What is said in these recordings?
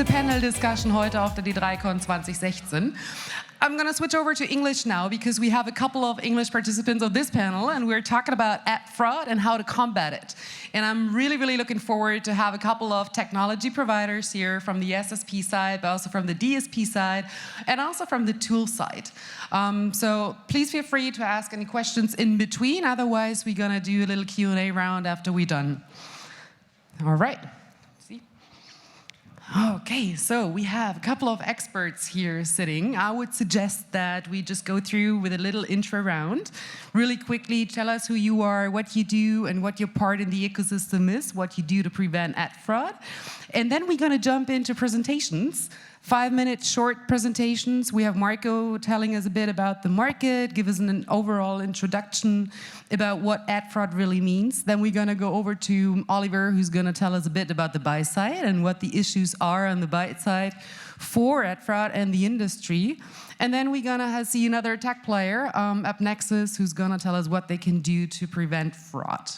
letzte Panel-Discussion heute auf der d3con 2016. I'm going to switch over to English now because we have a couple of English participants on this panel and we're talking about ad fraud and how to combat it. And I'm really looking forward to have a couple of technology providers here from the SSP side, but also from the DSP side, and also from the tool side. So please feel free to ask any questions in between. Otherwise, we're going to do a little Q&A round after we're done. All right. Okay, so we have a couple of experts here sitting. I would suggest that we just go through with a little intro round. Really quickly, tell us who you are, what you do, and what your part in the ecosystem is, what you do to prevent ad fraud. And then we're going to jump into presentations. 5-minute short presentations. We have Marco telling us a bit about the market, give us an overall introduction about what ad fraud really means. Then we're going to go over to Oliver, who's going to tell us a bit about the buy side and what the issues are on the buy side for ad fraud and the industry. And then we're going to see another tech player, AppNexus, who's going to tell us what they can do to prevent fraud.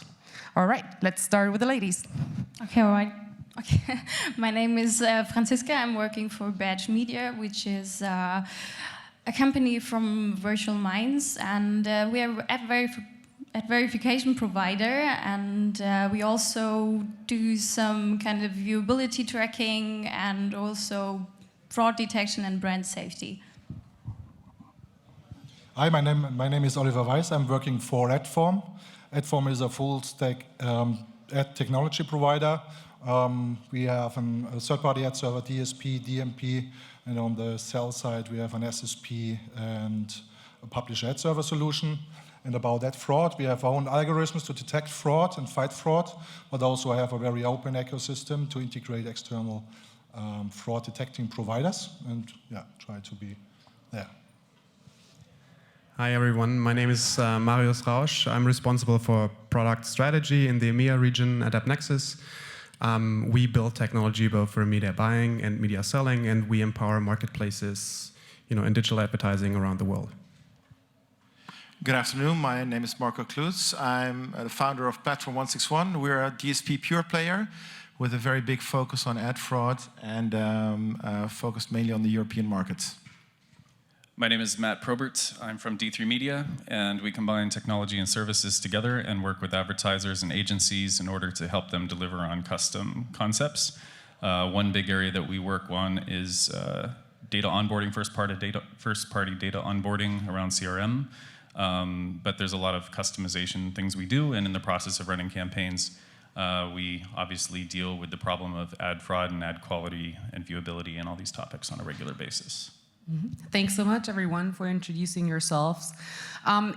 All right, let's start with the ladies. Okay, all right. Okay, my name is Franziska. I'm working for Badge Media, which is a company from Virtual Minds, and we are ad verification provider, and we also do some kind of viewability tracking and also fraud detection and brand safety. Hi, my name is Oliver Weiss. I'm working for adform. Adform is a full-stack ad technology provider. We have a third-party ad server, DSP, DMP, and on the sell side we have an SSP and a publisher ad server solution. And about that fraud, we have our own algorithms to detect fraud and fight fraud, but also have a very open ecosystem to integrate external fraud detecting providers and try to be there. Hi everyone, my name is Marius Rausch. I'm responsible for product strategy in the EMEA region at AppNexus. We build technology both for media buying and media selling, and we empower marketplaces, in digital advertising around the world. Good afternoon. My name is Marco Kloots. I'm the founder of Platform 161. We're a DSP pure player with a very big focus on ad fraud and focused mainly on the European markets. My name is Matt Probert. I'm from D3 Media, and we combine technology and services together and work with advertisers and agencies in order to help them deliver on custom concepts. One big area that we work on is data onboarding, first-party data onboarding around CRM. But there's a lot of customization things we do, and in the process of running campaigns, we obviously deal with the problem of ad fraud and ad quality and viewability and all these topics on a regular basis. Thanks so much, everyone, for introducing yourselves.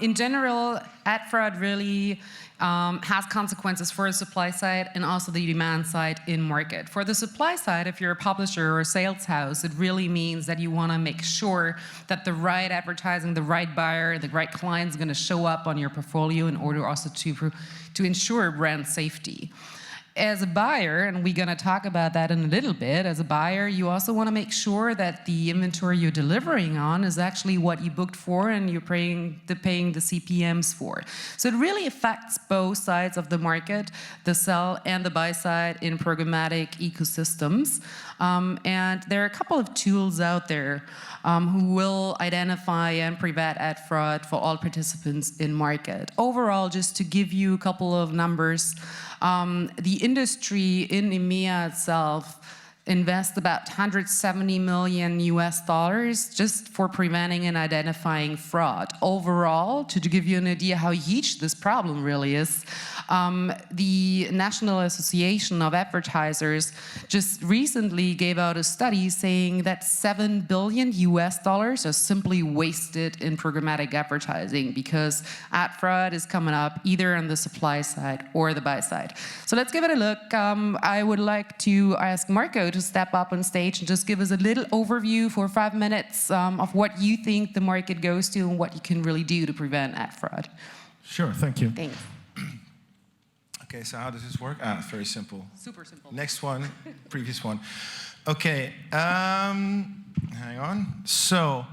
In general, ad fraud really has consequences for the supply side and also the demand side in market. For the supply side, if you're a publisher or a sales house, it really means that you want to make sure that the right advertising, the right buyer, the right client is going to show up on your portfolio in order also to ensure brand safety. As a buyer, and we're going to talk about that in a little bit, as a buyer, you also want to make sure that the inventory you're delivering on is actually what you booked for and you're paying the CPMs for. So it really affects both sides of the market, the sell and the buy side in programmatic ecosystems. And there are a couple of tools out there who will identify and prevent ad fraud for all participants in market. Overall, just to give you a couple of numbers, the industry in EMEA itself invests about $170 million just for preventing and identifying fraud. Overall, to give you an idea how huge this problem really is, the National Association of Advertisers just recently gave out a study saying that $7 billion are simply wasted in programmatic advertising because ad fraud is coming up either on the supply side or the buy side. So let's give it a look. I would like to ask Marco to step up on stage and just give us a little overview for 5 minutes of what you think the market goes to and what you can really do to prevent ad fraud. Sure, thank you. Thanks. Okay, so how does this work? It's very simple. Super simple. Next one, previous one. Okay, hang on. So,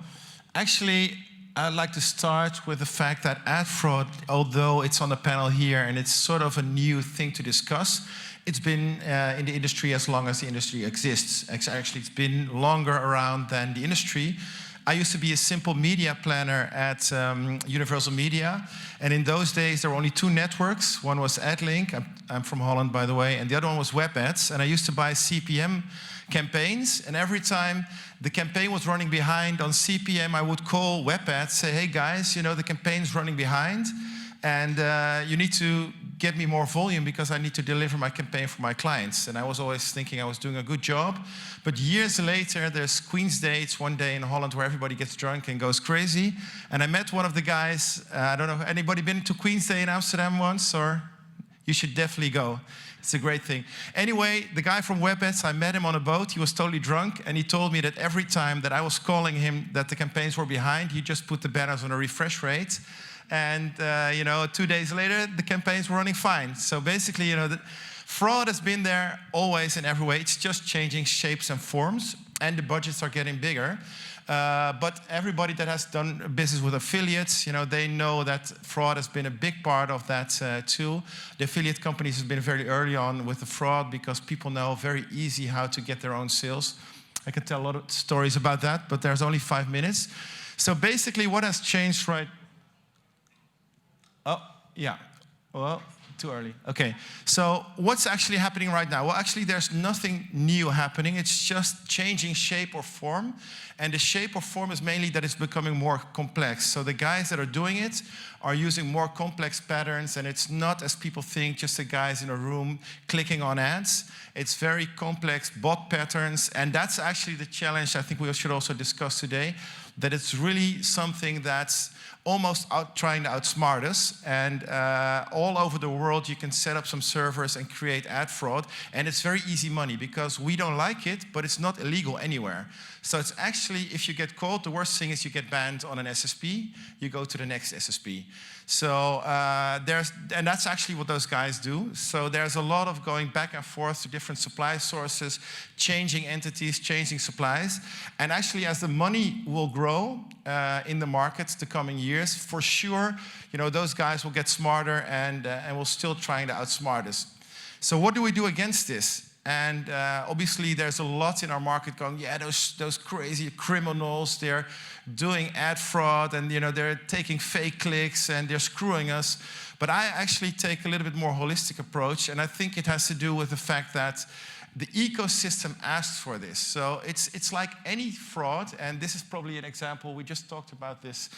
actually, I'd like to start with the fact that ad fraud, although it's on the panel here and it's sort of a new thing to discuss, It's been in the industry as long as the industry exists. Actually, it's been longer around than the industry. I used to be a simple media planner at Universal Media, and in those days there were only two networks. One was AdLink, I'm from Holland by the way, and the other one was WebAds, and I used to buy CPM campaigns, and every time the campaign was running behind on CPM, I would call WebAds, say, hey guys, you know, the campaign's running behind, and you need to get me more volume because I need to deliver my campaign for my clients. And I was always thinking I was doing a good job. But years later, there's Queen's Day. It's one day in Holland where everybody gets drunk and goes crazy. And I met one of the guys. I don't know, anybody been to Queen's Day in Amsterdam once? Or you should definitely go. It's a great thing. Anyway, the guy from WebAds, I met him on a boat. He was totally drunk, and he told me that every time that I was calling him that the campaigns were behind, he just put the banners on a refresh rate. And, you know, 2 days later, the campaigns were running fine. So basically, you know, the fraud has been there always in every way. It's just changing shapes and forms, and the budgets are getting bigger. But everybody that has done business with affiliates, you know, they know that fraud has been a big part of that too. The affiliate companies have been very early on with the fraud because people know very easy how to get their own sales. I could tell a lot of stories about that, but there's only 5 minutes. So basically, what has changed right... Oh, yeah. Well, too early. Okay. So what's actually happening right now? Well, actually, there's nothing new happening. It's just changing shape or form. And the shape or form is mainly that it's becoming more complex. So the guys that are doing it are using more complex patterns, and it's not, as people think, just the guys in a room clicking on ads. It's very complex bot patterns, and that's actually the challenge I think we should also discuss today, that it's really something that's almost trying to outsmart us, and all over the world you can set up some servers and create ad fraud, and it's very easy money because we don't like it, but it's not illegal anywhere. So it's actually, if you get caught, the worst thing is you get banned on an SSP, you go to the next SSP. So and that's actually what those guys do. So there's a lot of going back and forth to different supply sources, changing entities, changing supplies. And actually, as the money will grow in the markets the coming years, for sure, you know, those guys will get smarter and will still trying to outsmart us. So what do we do against this? And obviously, there's a lot in our market going, yeah, those crazy criminals, they're doing ad fraud, and you know, they're taking fake clicks and they're screwing us. But I actually take a little bit more holistic approach, and I think it has to do with the fact that the ecosystem asks for this. So it's like any fraud, and this is probably an example, we just talked about this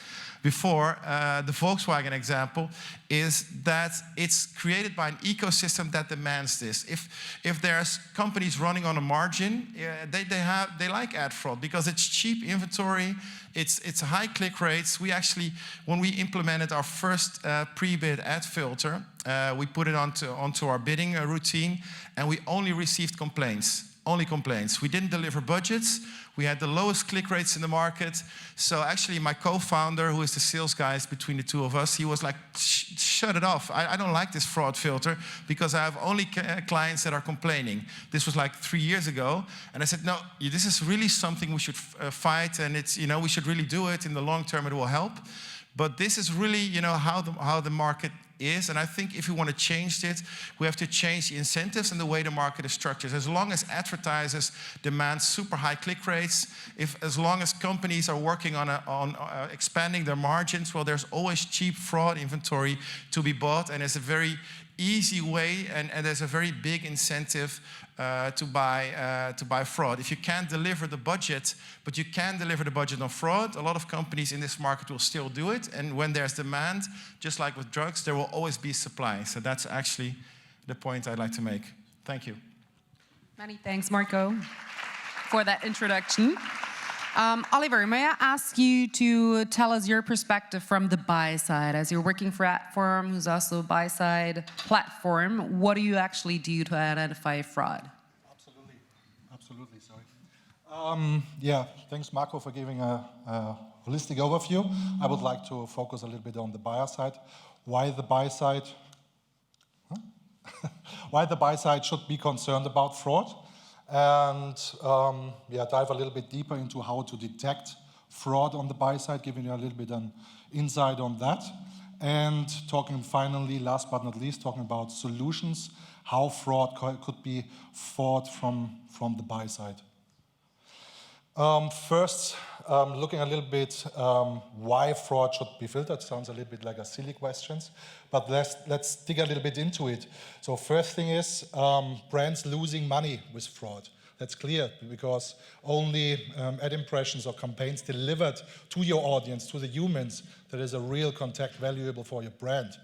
before, the Volkswagen example, is that it's created by an ecosystem that demands this. If there's companies running on a margin, they like ad fraud because it's cheap inventory, it's high click rates. We actually, when we implemented our first pre-bid ad filter, we put it onto our bidding routine, and we only received complaints. Only complaints. We didn't deliver budgets. We had the lowest click rates in the market. So actually, my co-founder, who is the sales guy between the two of us, he was like, shut it off. I don't like this fraud filter because I have only clients that are complaining. This was like 3 years ago. And I said, no, this is really something we should fight, and it's, you know, we should really do it. In the long term, it will help. But this is really, you know, how the market is, and I think if we want to change it, we have to change the incentives and the way the market is structured. As long as advertisers demand super high click rates, as long as companies are working on expanding their margins, well, there's always cheap fraud inventory to be bought, and it's a very easy way, and there's a very big incentive to buy fraud. If you can't deliver the budget, but you can deliver the budget on fraud, a lot of companies in this market will still do it. And when there's demand, just like with drugs, there will always be supply. So that's actually the point I'd like to make. Thank you. Many thanks, Marco, for that introduction. Oliver, may I ask you to tell us your perspective from the buy side? As you're working for Adform, who's also a buy side platform, what do you actually do to identify fraud? Absolutely, sorry. Yeah, thanks Marco for giving a holistic overview. I would like to focus a little bit on the buyer side. Why the buy side? Why the buy side should be concerned about fraud? And dive a little bit deeper into how to detect fraud on the buy side, giving you a little bit an insight on that. and talking finally, last but not least, talking about solutions, how fraud could be fought from the buy side. First, looking a little bit why fraud should be filtered. Sounds a little bit like a silly question, but let's dig a little bit into it. So first thing is brands losing money with fraud. That's clear, because only ad impressions or campaigns delivered to your audience, to the humans, that is a real contact valuable for your brand.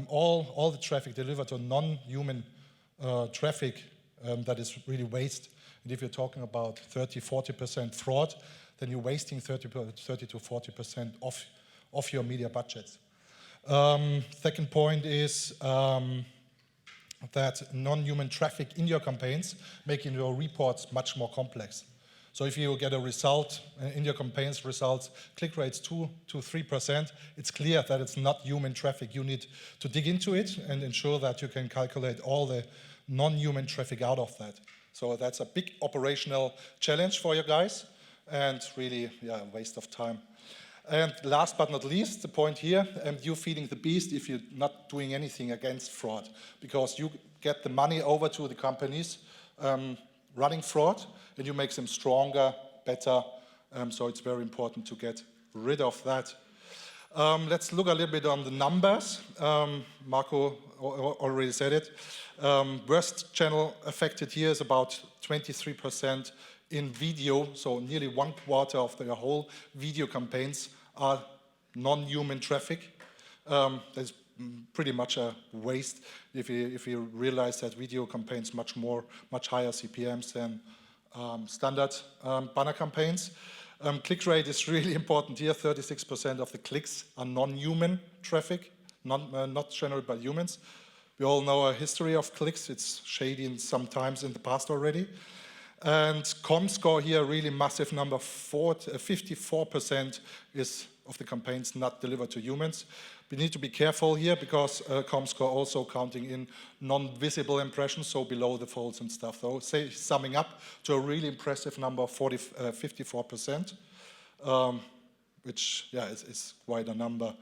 All the traffic delivered to non-human traffic, that is really waste. And if you're talking about 30–40% fraud, then you're wasting 30 to 40% of your media budgets. Second point is that non-human traffic in your campaigns making your reports much more complex. So if you get a result in your campaigns results, click rates 2 to 3%, it's clear that it's not human traffic. You need to dig into it and ensure that you can calculate all the non-human traffic out of that. So that's a big operational challenge for you guys, and really, yeah, a waste of time. And last but not least, the point here, you're feeding the beast if you're not doing anything against fraud, because you get the money over to the companies running fraud, and you make them stronger, better. So it's very important to get rid of that. Let's look a little bit on the numbers. Marco already said it. Worst channel affected here is about 23% in video, so nearly 1/4 of the whole video campaigns are non-human traffic. That's pretty much a waste if you realize that video campaigns much higher CPMs than standard banner campaigns. Click rate is really important here. 36% of the clicks are non-human traffic, not generated by humans. We all know our history of clicks. It's shady sometimes in the past already. And ComScore here, really massive number, 54% is of the campaigns not delivered to humans. We need to be careful here because ComScore also counting in non-visible impressions, so below the folds and stuff. So summing up to a really impressive number of 54%, which yeah is quite a number.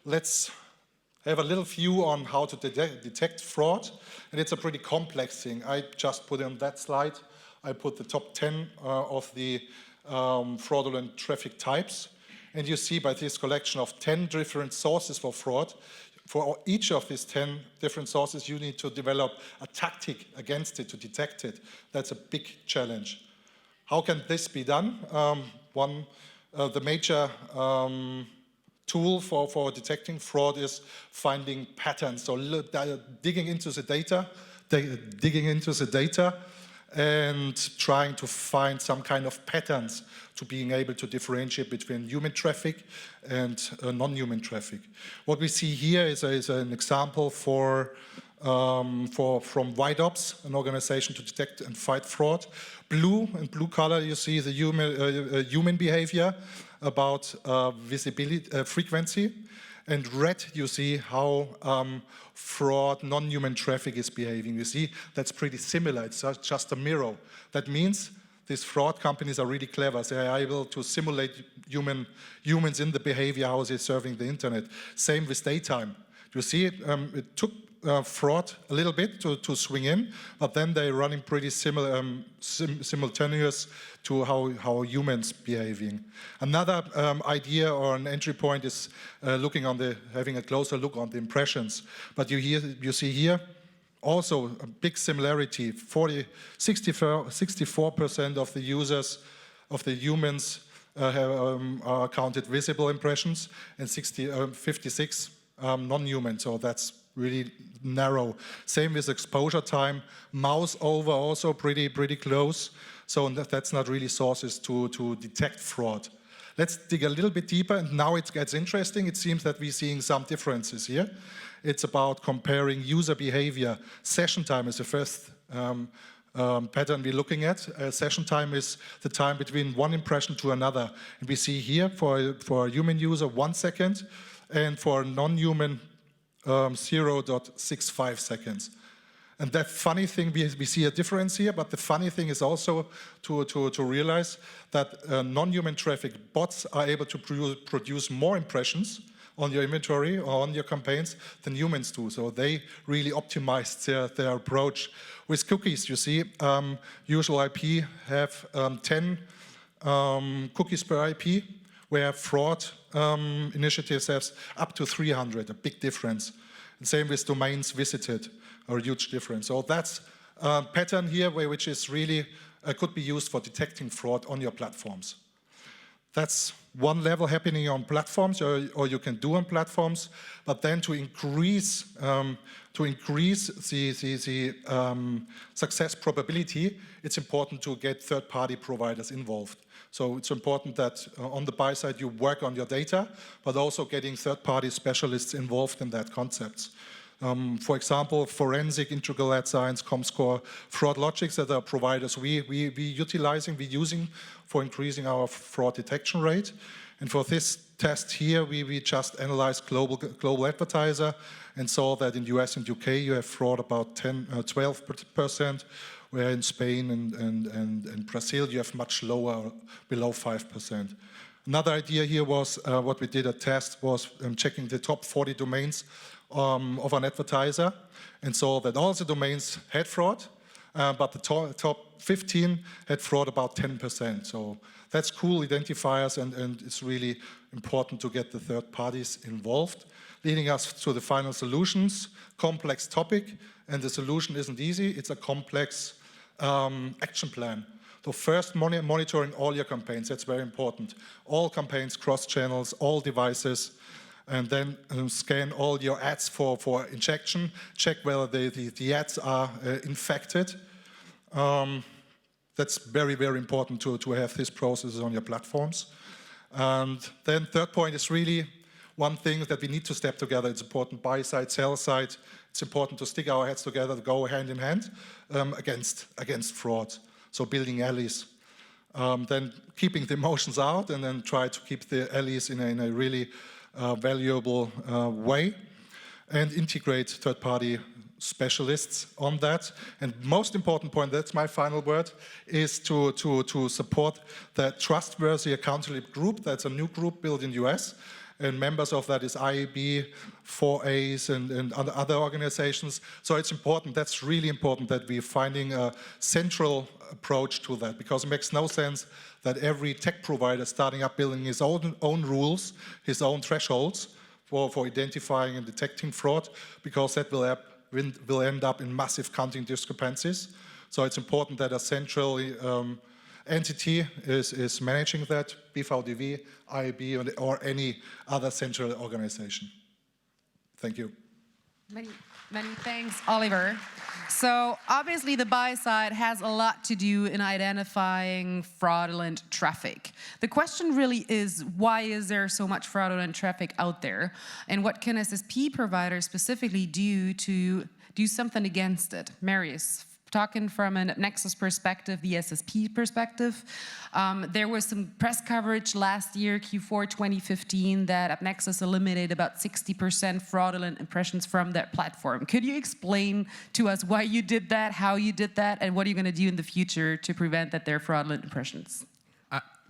Let's have a little view on how to detect fraud, and it's a pretty complex thing. I just put in that slide. I put the top 10 of the fraudulent traffic types. And you see by this collection of 10 different sources for fraud, for each of these 10 different sources, you need to develop a tactic against it to detect it. That's a big challenge. How can this be done? The major tool for detecting fraud is finding patterns. So digging into the data, and trying to find some kind of patterns to being able to differentiate between human traffic and non-human traffic. What we see here is an example from White Ops, an organization to detect and fight fraud. Blue color, you see the human behavior about visibility, frequency. And red, you see how fraud, non-human traffic is behaving. You see, that's pretty similar. It's just a mirror. That means these fraud companies are really clever. They are able to simulate humans in the behavior, how they're serving the internet. Same with daytime. You see, it took fraud a little bit to swing in, but then they're running pretty simultaneous to how humans behaving. Another idea or an entry point is having a closer look on the impressions. But you see here also a big similarity. 64% of the users, of the humans, are counted visible impressions, and 56 non-human. So that's really narrow. Same with exposure time. Mouse over also pretty close. So that's not really sources to detect fraud. Let's dig a little bit deeper, and now it gets interesting. It seems that we're seeing some differences here. It's about comparing user behavior. Session time is the first pattern we're looking at. Session time is the time between one impression to another. And we see here for a human user 1 second, and for a non-human 0.65 seconds. And that funny thing, we see a difference here, but the funny thing is also to realize that non-human traffic bots are able to produce more impressions on your inventory or on your campaigns than humans do. So they really optimized their approach. With cookies, you see, usual IP have 10 cookies per IP, where fraud initiatives have up to 300, a big difference. And same with domains visited, a huge difference. So that's a pattern here which is really could be used for detecting fraud on your platforms. That's one level happening on platforms, or you can do on platforms. But then to increase the success probability, it's important to get third-party providers involved. So it's important that on the buy side you work on your data, but also getting third-party specialists involved in that concepts. For example, forensic, integral ad science, Comscore, fraud logics that are providers we're using for increasing our fraud detection rate. And for this test here, we just analyzed global advertiser and saw that in US and UK you have fraud about 12%, where in Spain and Brazil you have much lower, below 5%. Another idea here was what we did a test was checking the top 40 domains of an advertiser, and saw that all the domains had fraud, but the top 15 had fraud about 10%. So that's cool identifiers, and it's really important to get the third parties involved. Leading us to the final solutions, complex topic, and the solution isn't easy, it's a complex action plan. So first, monitoring all your campaigns, that's very important. All campaigns, cross channels, all devices, and then scan all your ads for injection, check whether the ads are infected. That's very, very important to have these processes on your platforms. And then third point is really one thing that we need to step together. It's important, buy side, sell side. It's important to stick our heads together, to go hand in hand against fraud. So building allies. Then keeping the emotions out, and then try to keep the allies in a really valuable way, and integrate third-party specialists on that. And most important point, that's my final word, is to support the trustworthy accountability group. That's a new group built in US, and members of that is IAB, 4As, and other organizations. So it's important, that's really important, that we're finding a central approach to that, because it makes no sense that every tech provider starting up building his own rules, his own thresholds for identifying and detecting fraud, because that will end up in massive counting discrepancies. So it's important that a central entity is managing that, BVDV, IAB, or any other central organization. Thank you. Many thanks, Oliver. So obviously the buy side has a lot to do in identifying fraudulent traffic. The question really is, why is there so much fraudulent traffic out there? And what can SSP providers specifically do to do something against it? Marius, talking from an AppNexus perspective, the SSP perspective, there was some press coverage last year, Q4 2015, that AppNexus eliminated about 60% fraudulent impressions from that platform. Could you explain to us why you did that, how you did that, and what are you going to do in the future to prevent that there are fraudulent impressions?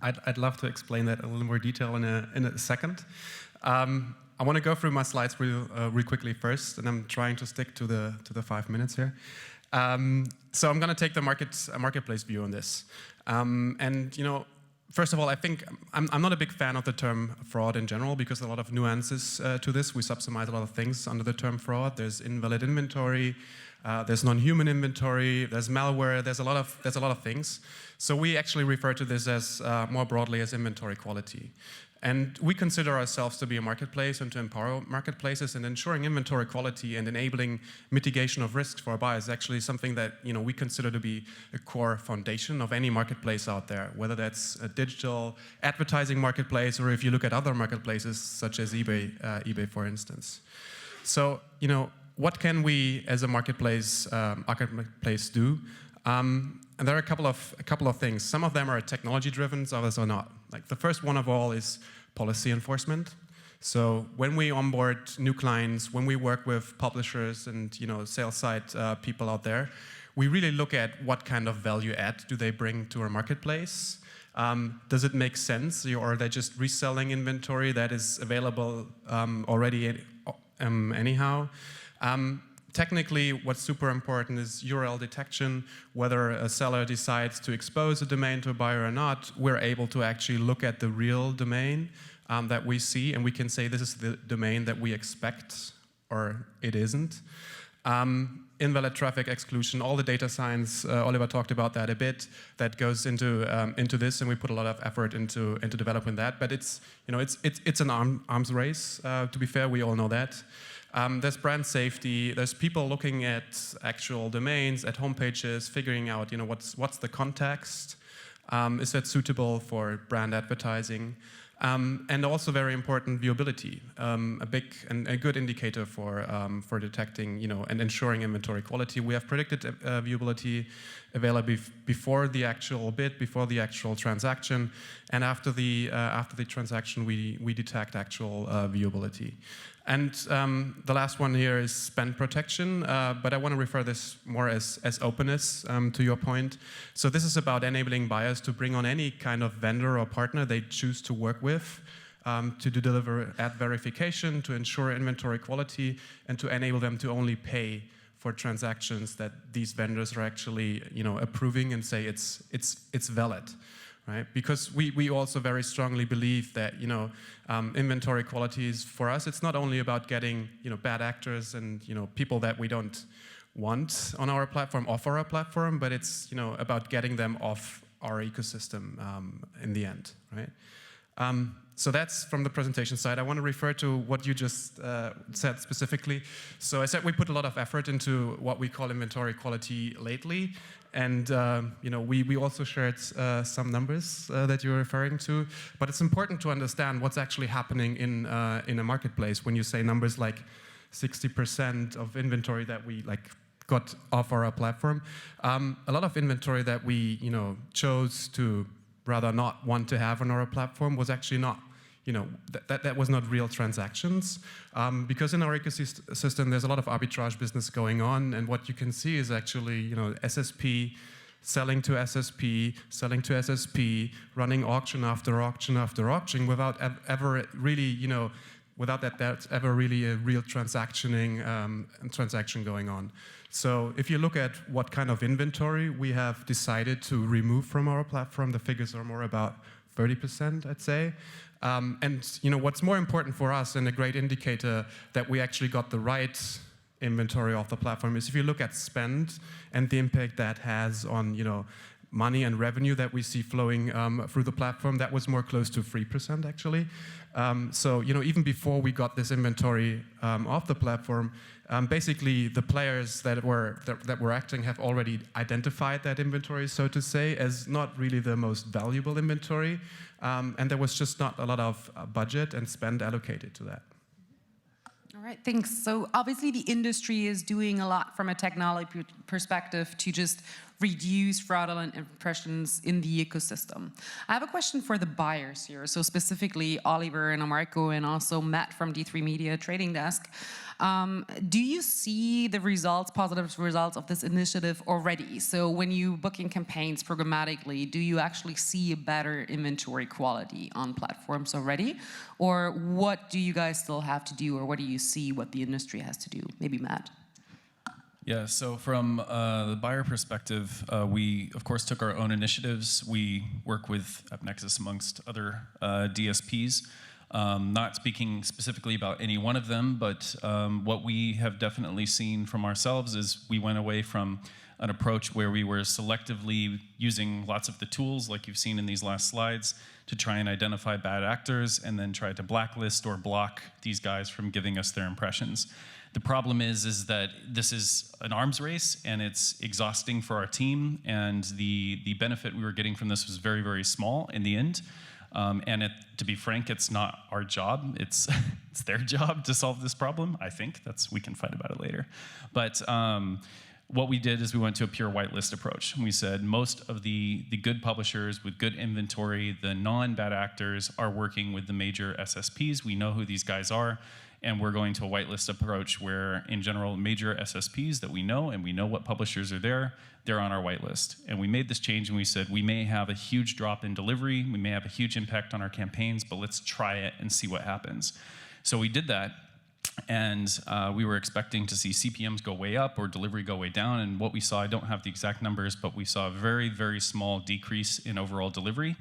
I'd love to explain that in a little more detail in a second. I want to go through my slides real quickly first, and I'm trying to stick to the 5 minutes here. So I'm going to take the marketplace view on this. And, you know, first of all, I think I'm not a big fan of the term fraud in general, because a lot of nuances to this. We subsumize a lot of things under the term fraud. There's invalid inventory, there's non-human inventory, there's malware, there's a lot of things. So we actually refer to this as more broadly as inventory quality. And we consider ourselves to be a marketplace and to empower marketplaces, and ensuring inventory quality and enabling mitigation of risks for our buyers is actually something that, you know, we consider to be a core foundation of any marketplace out there, whether that's a digital advertising marketplace, or if you look at other marketplaces such as eBay, for instance. So, you know, what can we as a marketplace do? And there are a couple of things. Some of them are technology-driven, others are not. Like the first one of all is policy enforcement. So when we onboard new clients, when we work with publishers and, you know, sales side people out there, we really look at what kind of value add do they bring to our marketplace. Does it make sense, or are they just reselling inventory that is available already anyhow? Technically, what's super important is URL detection. Whether a seller decides to expose a domain to a buyer or not, we're able to actually look at the real domain that we see, and we can say this is the domain that we expect, or it isn't. Invalid traffic exclusion, all the data science, Oliver talked about that a bit, that goes into this, and we put a lot of effort into developing that. But it's an arms race. To be fair, we all know that. There's brand safety. There's people looking at actual domains, at homepages, figuring out what's the context. Is that suitable for brand advertising? And also very important, viewability, a big and a good indicator for detecting, and ensuring inventory quality. We have predicted viewability available before the actual bid, before the actual transaction, and after the transaction, we detect actual viewability. And the last one here is spend protection, but I want to refer this more as openness, to your point. So this is about enabling buyers to bring on any kind of vendor or partner they choose to work with, to deliver ad verification, to ensure inventory quality, and to enable them to only pay for transactions that these vendors are actually approving and say it's valid. Right? Because we also very strongly believe that inventory quality is, for us, it's not only about getting bad actors and people that we don't want on our platform off our platform, but it's about getting them off our ecosystem in the end, right? So that's from the presentation side. I want to refer to what you just said specifically. So I said we put a lot of effort into what we call inventory quality lately. And we also shared some numbers that you're referring to. But it's important to understand what's actually happening in a marketplace when you say numbers like 60% of inventory that we got off our platform. A lot of inventory that we chose to rather not want to have on our platform was actually not, that was not real transactions. Because in our ecosystem, there's a lot of arbitrage business going on, and what you can see is actually, SSP, selling to SSP, selling to SSP, running auction after auction after auction without ever really, without that's ever really a real transaction going on. So if you look at what kind of inventory we have decided to remove from our platform, the figures are more about 30%, I'd say. And what's more important for us, and a great indicator that we actually got the right inventory off the platform, is if you look at spend and the impact that has on money and revenue that we see flowing through the platform, that was more close to 3% actually. So even before we got this inventory off the platform, basically the players that were acting have already identified that inventory, so to say, as not really the most valuable inventory, and there was just not a lot of budget and spend allocated to that. All right, thanks. So obviously the industry is doing a lot from a technology perspective to just reduce fraudulent impressions in the ecosystem. I have a question for the buyers here. So specifically Oliver and Marco and also Matt from D3 Media Trading Desk. Do you see the results, positive results of this initiative already? So when you booking campaigns programmatically, do you actually see a better inventory quality on platforms already? Or what do you guys still have to do, or what do you see what the industry has to do? Maybe Matt. Yeah, so from the buyer perspective, we, of course, took our own initiatives. We work with AppNexus amongst other DSPs. Not speaking specifically about any one of them, but what we have definitely seen from ourselves is we went away from an approach where we were selectively using lots of the tools, like you've seen in these last slides, to try and identify bad actors and then try to blacklist or block these guys from giving us their impressions. The problem is that this is an arms race and it's exhausting for our team, and the benefit we were getting from this was very, very small in the end. And to be frank, it's not our job. It's their job to solve this problem, I think. We can fight about it later. But what we did is we went to a pure whitelist approach. We said most of the good publishers with good inventory, the non-bad actors, are working with the major SSPs. We know who these guys are, and we're going to a whitelist approach where, in general, major SSPs that we know, and we know what publishers are there, they're on our whitelist. And we made this change and we said, we may have a huge drop in delivery, we may have a huge impact on our campaigns, but let's try it and see what happens. So we did that. And we were expecting to see CPMs go way up or delivery go way down. And what we saw, I don't have the exact numbers, but we saw a very, very small decrease in overall delivery.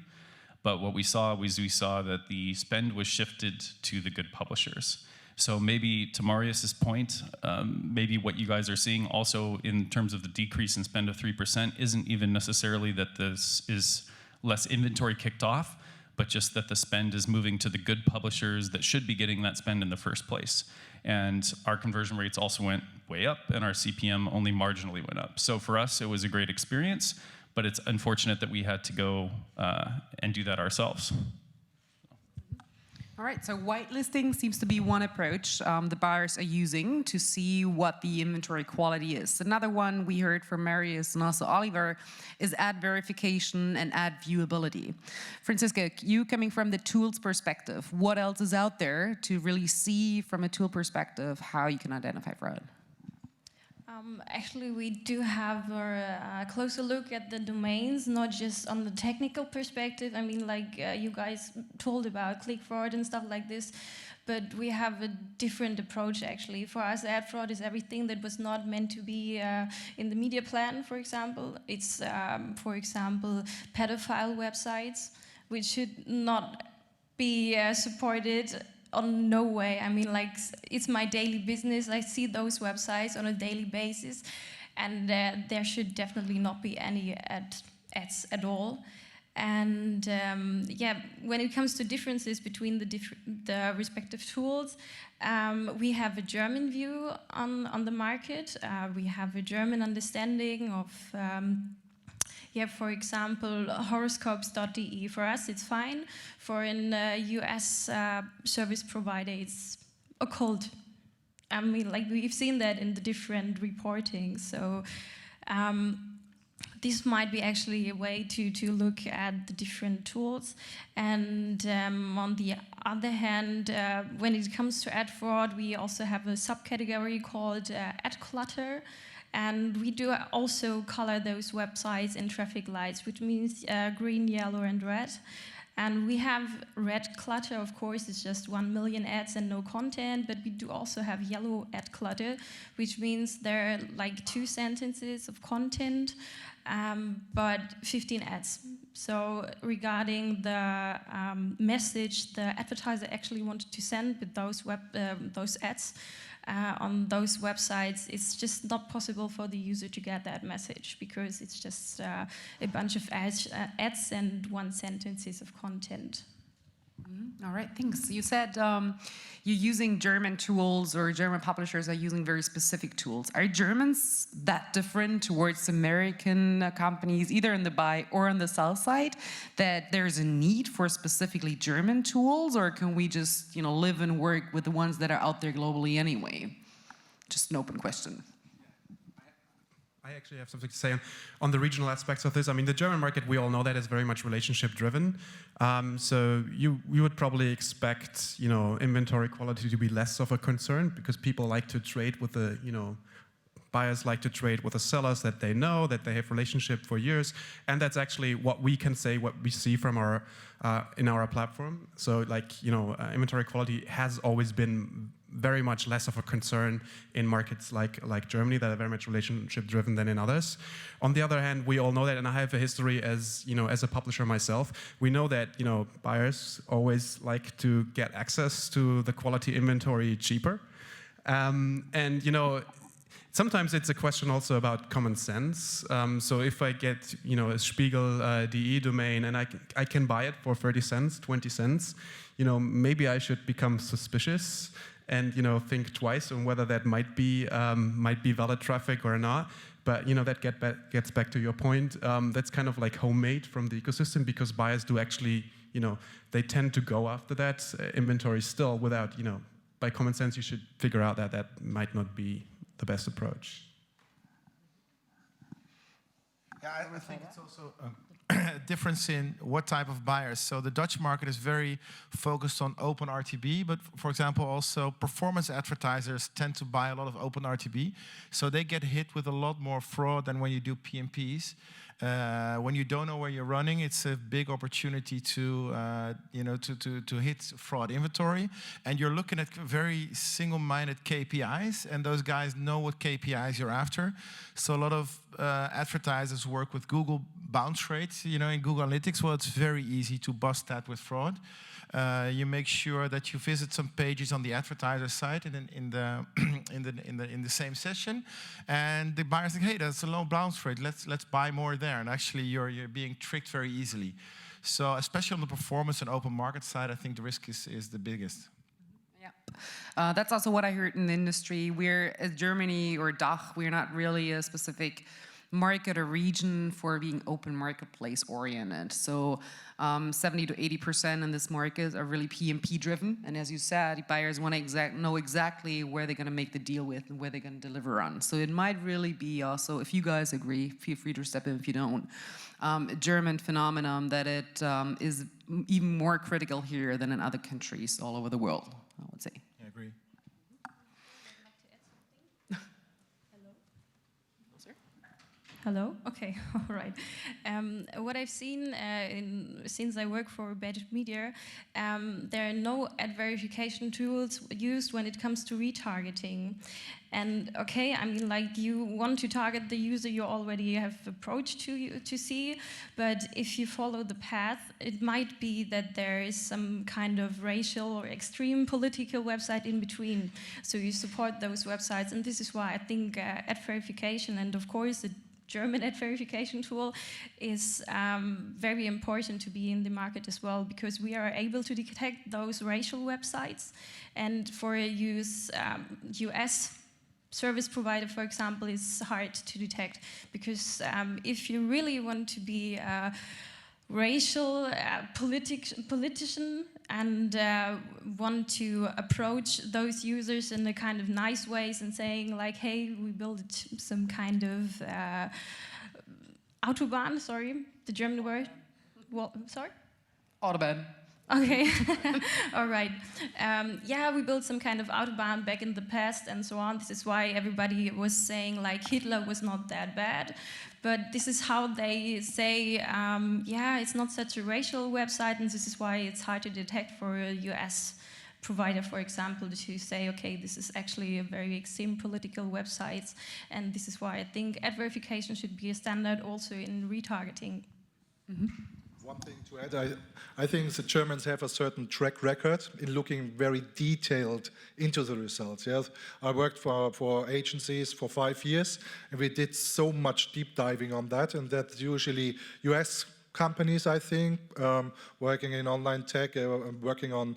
But what we saw was that the spend was shifted to the good publishers. So maybe to Marius's point, maybe what you guys are seeing also in terms of the decrease in spend of 3% isn't even necessarily that this is less inventory kicked off, but just that the spend is moving to the good publishers that should be getting that spend in the first place. And our conversion rates also went way up, and our CPM only marginally went up. So for us, it was a great experience, but it's unfortunate that we had to go and do that ourselves. All right, so whitelisting seems to be one approach the buyers are using to see what the inventory quality is. Another one we heard from Marius and also Oliver is ad verification and ad viewability. Franziska, you coming from the tools perspective, what else is out there to really see from a tool perspective how you can identify fraud? Actually, we do have a closer look at the domains, not just on the technical perspective. I mean, like you guys told about click fraud and stuff like this, but we have a different approach, actually. For us, ad fraud is everything that was not meant to be in the media plan, for example. It's, for example, pedophile websites, which should not be supported on no way. I mean, like, it's my daily business. I see those websites on a daily basis, and there should definitely not be any ads at all. And yeah, when it comes to differences between the respective tools, we have a German view on the market. We have a German understanding of yeah, for example, horoscopes.de. For us, it's fine. For an US service provider, it's occult. I mean, like, we've seen that in the different reporting. So this might be actually a way to look at the different tools. And on the other hand, when it comes to ad fraud, we also have a subcategory called ad clutter. And we do also color those websites in traffic lights, which means green, yellow, and red. And we have red clutter, of course, it's just 1 million ads and no content, but we do also have yellow ad clutter, which means there are like 2 sentences of content, but 15 ads. So regarding the message the advertiser actually wanted to send with those ads, on those websites, it's just not possible for the user to get that message because it's just a bunch of ads and 1 sentences of content. All right, thanks. You said you're using German tools, or German publishers are using very specific tools. Are Germans that different towards American companies, either on the buy or on the sell side, that there's a need for specifically German tools, or can we just, live and work with the ones that are out there globally anyway? Just an open question. I actually have something to say on the regional aspects of this. I mean, the German market, we all know that is very much relationship driven. So you would probably expect, inventory quality to be less of a concern because people like to trade with the, buyers like to trade with the sellers that they know, that they have relationship for years. And that's actually what we can say, what we see from our, in our platform. So like, inventory quality has always been very much less of a concern in markets like Germany that are very much relationship driven than in others. On the other hand, we all know that, and I have a history as a publisher myself. We know that buyers always like to get access to the quality inventory cheaper, and sometimes it's a question also about common sense. So if I get a Spiegel DE domain and I can buy it for 30 cents, 20 cents, maybe I should become suspicious and think twice on whether that might be valid traffic or not. But that gets back to your point. That's kind of like homemade from the ecosystem because buyers do actually they tend to go after that inventory still without by common sense you should figure out that might not be the best approach. Yeah, I think it's also a difference in what type of buyers. So the Dutch market is very focused on open RTB, but for example, also performance advertisers tend to buy a lot of open RTB. So they get hit with a lot more fraud than when you do PMPs. When you don't know where you're running, it's a big opportunity to, to hit fraud inventory. And you're looking at very single-minded KPIs, and those guys know what KPIs you're after. So a lot of advertisers work with Google bounce rates, in Google Analytics. Well, it's very easy to bust that with fraud. You make sure that you visit some pages on the advertiser site and in the same session, and the buyers think, hey, that's a low bounce rate. Let's buy more there. And actually, you're being tricked very easily. So, especially on the performance and open market side, I think the risk is the biggest. Yeah, that's also what I heard in the industry. We're, as Germany or DACH, we're not really a specific market or region for being open marketplace oriented. So 70 to 80% in this market are really PMP driven. And as you said, buyers want to know exactly where they're going to make the deal with and where they're going to deliver on. So it might really be also, if you guys agree, feel free to step in if you don't, a German phenomenon that it is even more critical here than in other countries all over the world, I would say. I agree. Hello? Okay, all right. What I've seen since I work for Badge Media, there are no ad verification tools used when it comes to retargeting. And okay, I mean, like, you want to target the user you already have approached to see, but if you follow the path, it might be that there is some kind of racial or extreme political website in between. So you support those websites, and this is why I think ad verification, and of course the German ad verification tool, is very important to be in the market as well, because we are able to detect those racial websites. And for a US service provider, for example, it's hard to detect, because if you really want to be a racial politician and want to approach those users in a kind of nice ways and saying like, hey, we built some kind of Autobahn, sorry, the German word, well, sorry? Autobahn. Okay, all right. Yeah, we built some kind of Autobahn back in the past and so on. This is why everybody was saying like Hitler was not that bad. But this is how they say, yeah, it's not such a racial website, and this is why it's hard to detect for a US provider, for example, to say, okay, this is actually a very extreme political website, and this is why I think ad verification should be a standard also in retargeting. Mm-hmm. One thing to add, I think the Germans have a certain track record in looking very detailed into the results. Yes? I worked for agencies for 5 years, and we did so much deep diving on that, and that's usually US companies, I think, working in online tech, working on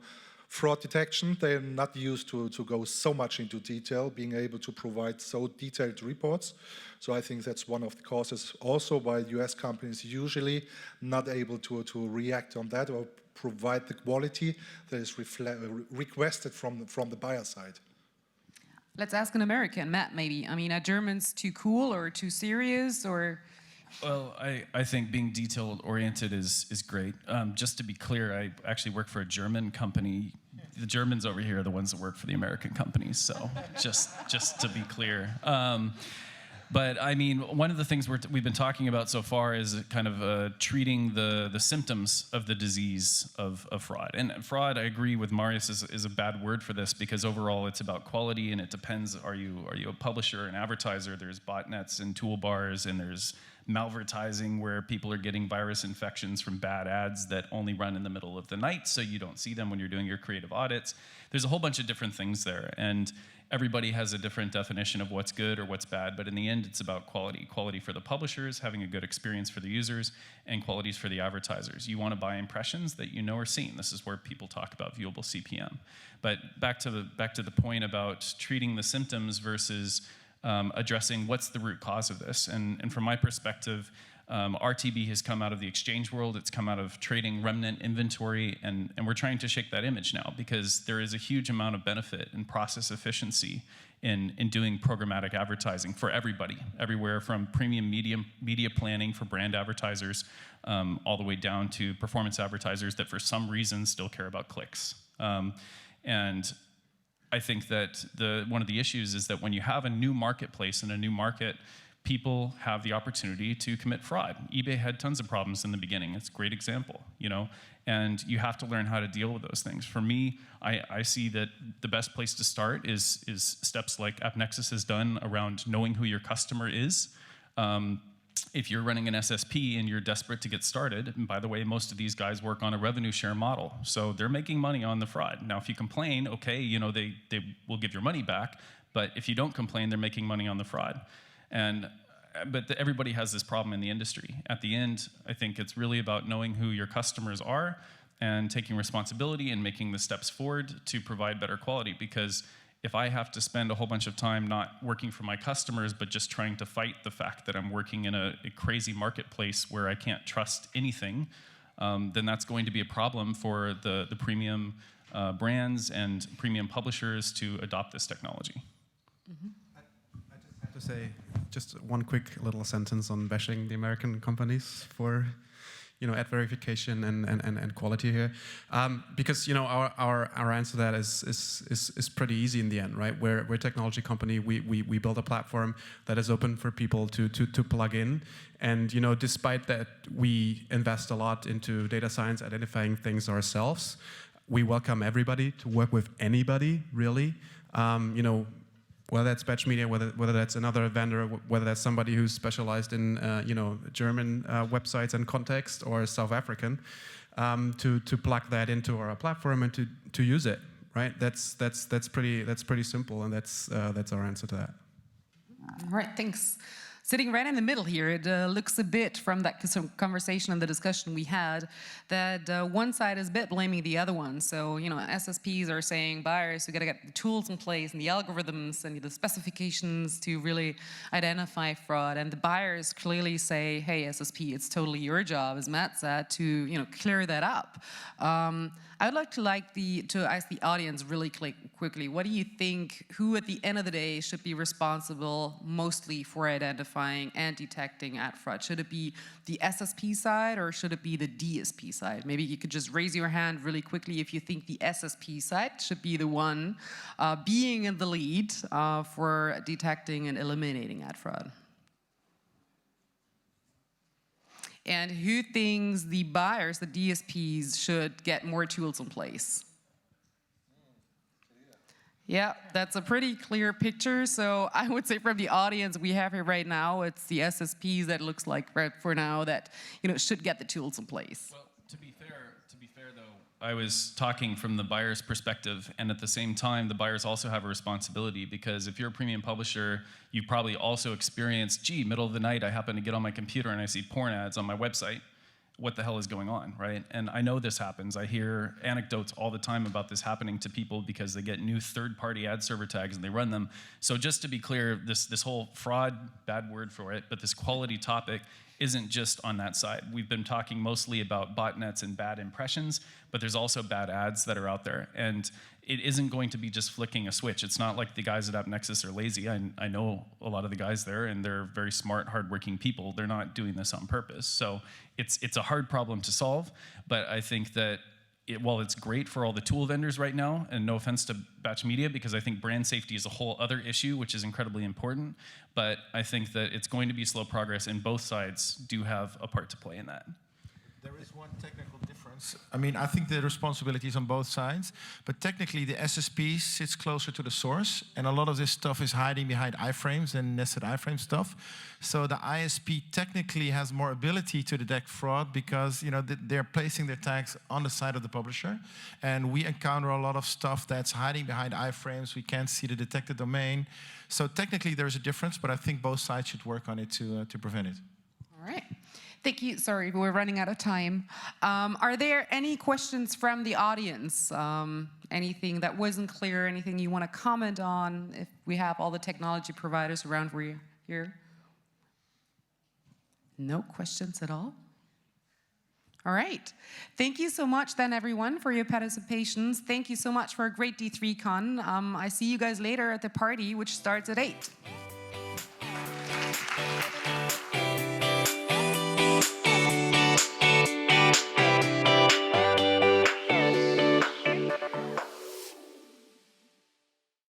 fraud detection. They're not used to go so much into detail, being able to provide so detailed reports. So I think that's one of the causes also why US companies usually not able to react on that or provide the quality that is requested from the buyer side. Let's ask an American, Matt, maybe. I mean, are Germans too cool or too serious, or? Well, I think being detail-oriented is great. Just to be clear, I actually work for a German company. The Germans over here are the ones that work for the American companies, so just to be clear. But I mean, one of the things we've been talking about so far is kind of treating the symptoms of the disease of fraud. And fraud, I agree with Marius, is a bad word for this, because overall it's about quality, and it depends, are you a publisher, an advertiser? There's botnets and toolbars, and there's malvertising where people are getting virus infections from bad ads that only run in the middle of the night, so you don't see them when you're doing your creative audits. There's a whole bunch of different things there, and everybody has a different definition of what's good or what's bad, but in the end, it's about quality. Quality for the publishers, having a good experience for the users, and qualities for the advertisers. You want to buy impressions that you know are seen. This is where people talk about viewable CPM. But back to the point about treating the symptoms versus addressing what's the root cause of this. And from my perspective, RTB has come out of the exchange world, it's come out of trading remnant inventory, and we're trying to shake that image now because there is a huge amount of benefit and process efficiency in doing programmatic advertising for everybody, everywhere from premium media planning for brand advertisers all the way down to performance advertisers that for some reason still care about clicks. And I think that one of the issues is that when you have a new marketplace and a new market, people have the opportunity to commit fraud. eBay had tons of problems in the beginning. It's a great example, you know, and you have to learn how to deal with those things. For me, I see that the best place to start is steps like AppNexus has done around knowing who your customer is. If you're running an SSP and you're desperate to get started, and by the way, most of these guys work on a revenue share model, so they're making money on the fraud. Now, if you complain, okay, you know, they will give your money back, but if you don't complain, they're making money on the fraud. But everybody has this problem in the industry. At the end, I think it's really about knowing who your customers are and taking responsibility and making the steps forward to provide better quality. Because if I have to spend a whole bunch of time not working for my customers, but just trying to fight the fact that I'm working in a crazy marketplace where I can't trust anything, then that's going to be a problem for the premium brands and premium publishers to adopt this technology. Mm-hmm. To say just one quick little sentence on bashing the American companies for, you know, ad verification and quality here, because, you know, our answer to that is pretty easy in the end, right? We're a technology company. We build a platform that is open for people to plug in, and, you know, despite that we invest a lot into data science, identifying things ourselves, we welcome everybody to work with anybody, really. You know, whether that's Batch Media, whether that's another vendor, whether that's somebody who's specialized in you know, German websites and context, or South African, to plug that into our platform and to use it, right? That's pretty simple, and that's our answer to that. All right, thanks. Sitting right in the middle here, it looks a bit from that conversation and the discussion we had that one side is a bit blaming the other one. So, you know, SSPs are saying, buyers, we got to get the tools in place and the algorithms and the specifications to really identify fraud. And the buyers clearly say, hey, SSP, it's totally your job, as Matt said, to, you know, clear that up. I would like to ask the audience really quickly, what do you think, who at the end of the day should be responsible mostly for identifying and detecting ad fraud? Should it be the SSP side or should it be the DSP side? Maybe you could just raise your hand really quickly if you think the SSP side should be the one being in the lead for detecting and eliminating ad fraud. And who thinks the buyers, the DSPs, should get more tools in place? Yeah, that's a pretty clear picture. So I would say from the audience we have here right now, it's the SSPs that looks like right for now that, you know, should get the tools in place. Well, to be fair though, I was talking from the buyer's perspective, and at the same time, the buyers also have a responsibility, because if you're a premium publisher, you probably also experienced, gee, middle of the night, I happen to get on my computer and I see porn ads on my website. What the hell is going on, right? And I know this happens. I hear anecdotes all the time about this happening to people because they get new third-party ad server tags and they run them. So just to be clear, this whole fraud, bad word for it, but this quality topic isn't just on that side. We've been talking mostly about botnets and bad impressions, but there's also bad ads that are out there. And it isn't going to be just flicking a switch. It's not like the guys at AppNexus are lazy. I know a lot of the guys there, and they're very smart, hardworking people. They're not doing this on purpose. So it's a hard problem to solve, but I think that while it's great for all the tool vendors right now, and no offense to Batch Media, because I think brand safety is a whole other issue, which is incredibly important, but I think that it's going to be slow progress, and both sides do have a part to play in that. There is one technical difference. I mean, I think the responsibility is on both sides, but technically the SSP sits closer to the source, and a lot of this stuff is hiding behind iframes and nested iframe stuff. So the ISP technically has more ability to detect fraud because, you know, they're placing their tags on the side of the publisher, and we encounter a lot of stuff that's hiding behind iframes. We can't see the detected domain. So technically there is a difference, but I think both sides should work on it to prevent it. All right. Thank you. Sorry, we're running out of time. Are there any questions from the audience? Anything that wasn't clear? Anything you want to comment on? If we have all the technology providers around here. No questions at all? All right. Thank you so much then, everyone, for your participations. Thank you so much for a great D3con. I see you guys later at the party, which starts at 8.